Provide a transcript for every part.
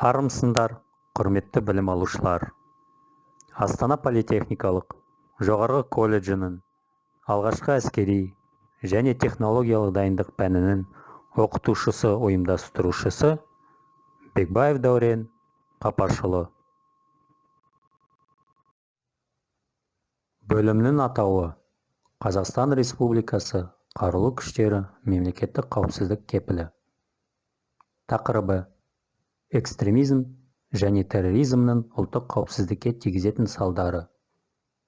Армысыңдар, құрметті білім алушылар. Астана политехникалық жоғарғы колледжінің алғашқы әскери және технологиялық дайындық пәнінің оқытушысы ұйымдастырушысы Бекбаев Дәурен Қапашұлы. Бөлімнің атауы Қазақстан Республикасы Қарулы күштері мемлекеттік қауіпсіздік кепілі. Тақырыбы экстремизм және терроризмнің ұлттық қауіпсіздікке тигізетін салдары.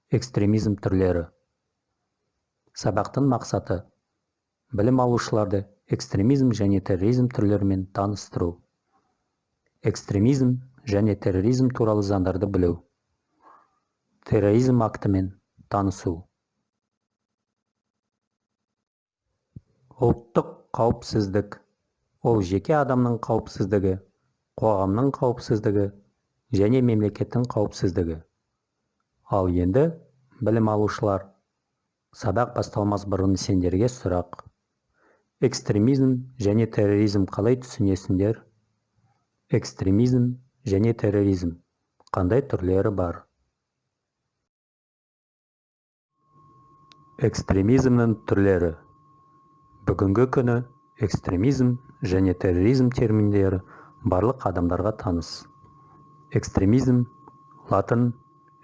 Экстремизм түрлері. Сабақтың мақсаты білім алушыларды экстремизм және терроризм түрлерімен таныстыру. Экстремизм және терроризм туралы заңдарды білу. Терроризм актімен танысу. Ұлттық қауіпсіздік. Ол жеке адамның қауіпсіздігі, қоғамның қауіпсіздігі және мемлекеттің қауіпсіздігі. Ал енді білім алушылар, сабақ басталмас бұрын сендерге сұрақ. Экстремизм және терроризм қалай түсінесіңдер? Экстремизм және терроризм қандай түрлері бар? Экстремизмнің түрлері. Бүгінгі күні экстремизм және терроризм терминдері барлық адамдарға таныс. Экстремизм латын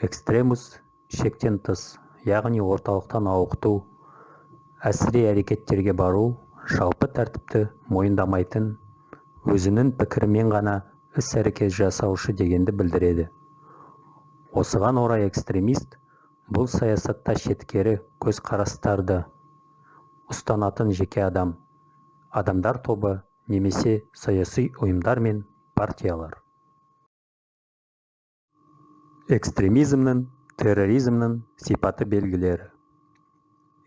экстремус шектен тыс, яғни орталықтан ауытқу, әсіре әрекеттерге бару, жалпы тәртіпті мойындамайтын, өзінің пікірімен ғана іс-әрекет жасаушы дегенді білдіреді. Осыған орай экстремист бұл саясатта шеткері көзқарастарды ұстанатын жеке адам, адамдар тобы немесе саяси ұйымдар мен партиялар. Экстремизмнің, терроризмнің сипаты белгілері.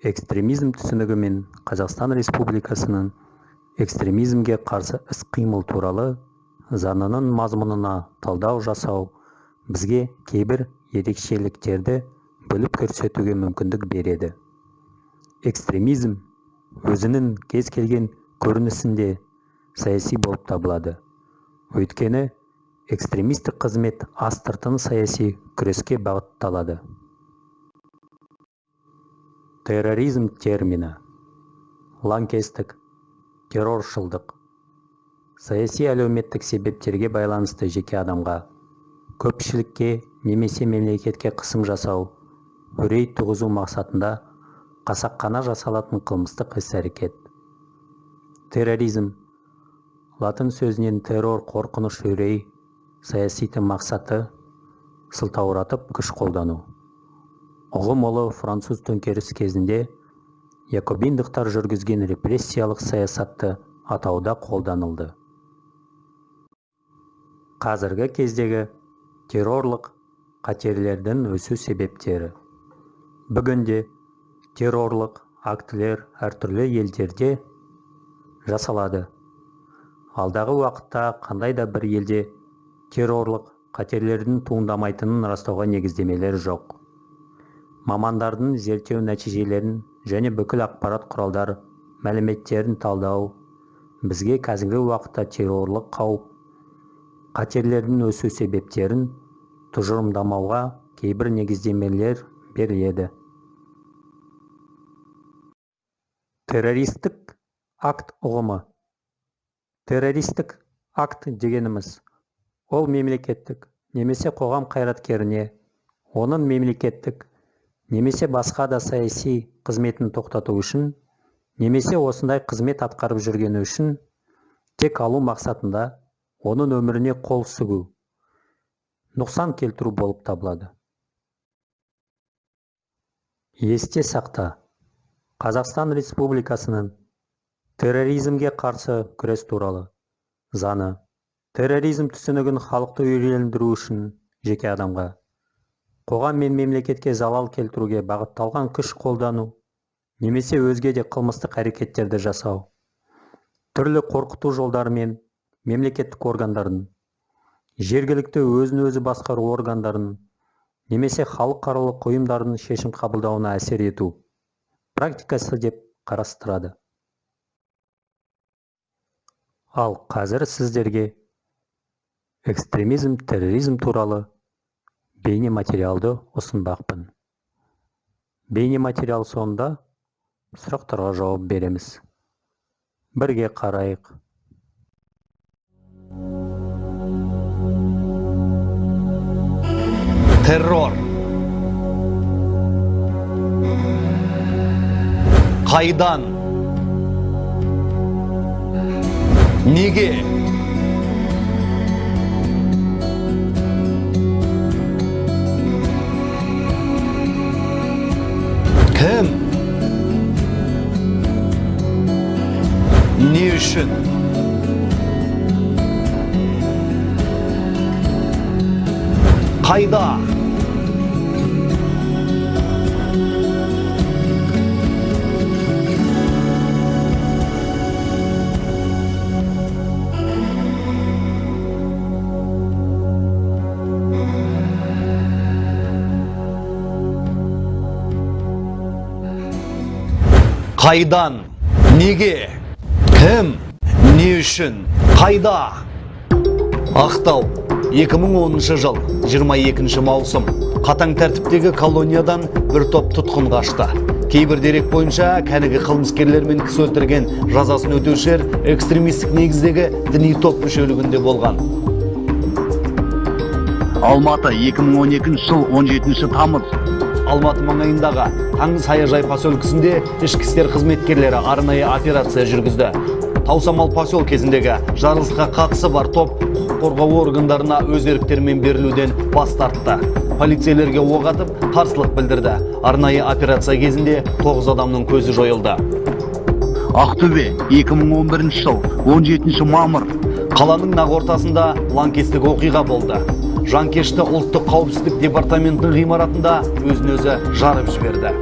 Экстремизм түсінігі мен Қазақстан Республикасының экстремизмге қарсы іс-қимыл туралы заңының мазмұнына талдау жасау бізге кейбір ерекшеліктерді бөліп көрсетуге мүмкіндік береді. Экстремизм өзінің кез келген көрінісінде саяси болып табылады. Өйткені экстремистік қызмет астыртын саяси күреске бағытталады. Терроризм термині. Лаңкестік, терроршылдық. Саяси әлеуметтік себептерге байланысты жеке адамға, көпшілікке немесе мемлекетке қысым жасау, үрей туғызу мақсатында қасақана жасалатын қылмыстық іс-әрекет. Терроризм латын сөзінен террор, қорқыныш, үрей, саяси мақсаты сылтауратып күш қолдану. Ұғым ұлы француз төңкеріс кезінде якобиндықтар жүргізген репрессиялық саясатты атауда қолданылды. Қазіргі кездегі террорлық қатерлердің өсу себептері. Бүгінде террорлық актілер әртүрлі елдерде жасалады. Алдағы уақытта қандай да бір елде террорлық қатерлердің туындамайтынын растауға негіздемелер жоқ. Мамандардың зерттеу нәтижелерін және бүкіл ақпарат құралдар мәліметтерін талдау бізге қазіргі уақытта террорлық қауіп қатерлердің өсу себептерін тұжырымдамауға кейбір негіздемелер беріледі. Террористік акт ұғымы. Террористік акт дегеніміз, ол мемлекеттік немесе қоғам қайраткеріне, оның мемлекеттік немесе басқа да саяси қызметін тоқтату үшін, немесе осындай қызмет атқарып жүргені үшін тек алу мақсатында оның өміріне қол сұғу, нұқсан келтіру болып табылады. Есте сақта, Қазақстан Республикасының терроризмге қарсы күрес туралы заңы терроризм түсінігін халықты үйрендіру үшін жеке адамға, қоғам мен мемлекетке залал келтіруге бағытталған күш қолдану, немесе өзге де қылмыстық әрекеттерді жасау, түрлі қорқыту жолдарымен мемлекеттік органдардың, жергілікті өзін-өзі басқару органдарының, немесе халықаралық ұйымдардың шешім қабылдауына әсер ету практикасы деп қарастырады. Ал қазір сіздерге экстремизм, терроризм туралы бейнематериалды ұсынбақпын. Бейнематериал соңында сұрақтарға жауап береміз. Бірге қарайық. Террор. Қайдан? Неге? Кім? Не үшін? Қайда? Қайдан? Неге? Кім? Не үшін? Қайда? Ақтау, 2010 жыл, 22 маусым. Қатаң тәртіптегі колониядан бір топ тұтқын қашты. Кейбір дерек бойынша кәнігі қылмыскерлер мен кісі өлтірген жазасын өтеушілер экстремистік негіздегі діни топ мүшелігінде болған. Алматы, 2012 жыл, 17 тамыз. Алматы маңайындағы Таң саяжай поселкесінде ішкі істер қызметкерлері арнайы операция жүргізді. Таусамал поселкесіндегі жарылысқа қатысы бар топ құқық қорғау органдарына өз еріктерімен берілуден бас тартты. Полицейлерге оқ атып, қарсылық білдірді. Арнайы операция кезінде 9 адамның көзі жойылды. Ақтөбе, 2011 жыл, 17 мамыр. Қаланың нақ ортасында лаңкестік оқиға болды. Жанкешті ұлттық қауіпсіздік департаментінің ғимаратында өзін-өзі жарып жіберді.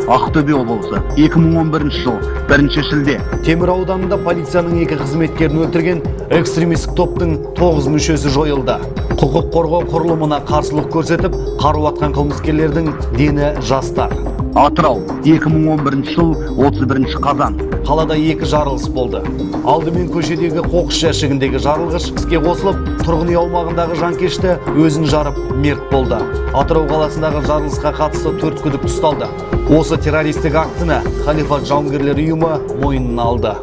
Ақтөбе облысы, 2011 жыл, 1 шілде. Темір ауданында полицияның 2 қызметкерін өлтірген экстремистік топтың 9 мүшесі жойылды. Құқық қорғау құрылымына қарсылық көрсетіп, қару атқан қылмыскерлердің дені жастар. Атырау, 2011 жыл, 31 қазан. Қалада 2 жарылыс болды. Алдымен көшедегі қоқыс жәшігіндегі жарылғыш іске қосылып, тұрғын үй аумағындағы жанкешті өзін жарып мерт болды. Атырау қаласындағы жарылысқа қатысты 4 күдік ұсталды. Осы террористік актіні халифат жауынгерлер ұйымы мойнына алды.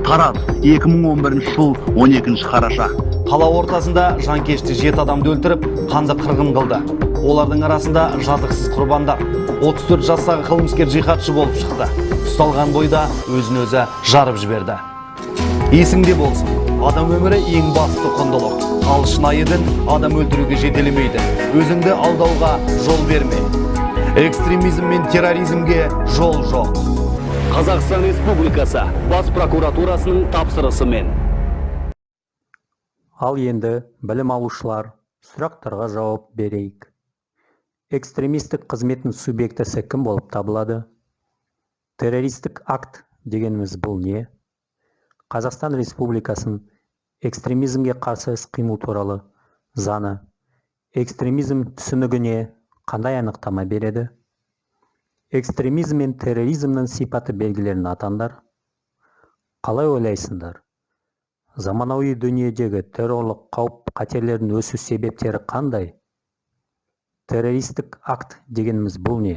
Тараз, 2011 жыл, 12 қараша. Қала ортасында жанкешті 7 адамды өлтіріп, қанды қырғын қылды. Олардың арасында жазықсыз құрбандар. 34 жастағы қылмыскер жихадшы болып шықты. Ұсталған бойда өзін-өзі жарып жіберді. Есіңде болсын, адам өмірі ең басты құндылық. Ал шынайы дін адам өлтіруге жетелемейді. Өзіңді алдауға жол берме. Экстремизм мен терроризмге жол жоқ. Қазақстан Республикасы Бас прокуратурасының тапсырысымен. Ал енді білім алушылар сұрақтарға жауап берейік. Экстремистік қызметтің субъектісі кім болып табылады? Террористік акт дегеніміз бұл не? Қазақстан Республикасының экстремизмге қарсы іс-қимыл туралы заңы экстремизм түсінігіне қандай анықтама береді? Экстремизм мен терроризмнің сипаты белгілерін атаңдар. Қалай ойлайсыңдар? Заманауи дүниедегі террорлық қауіп қатерлердің өсу себептері қандай? Террористік акт дегеніміз бұл не?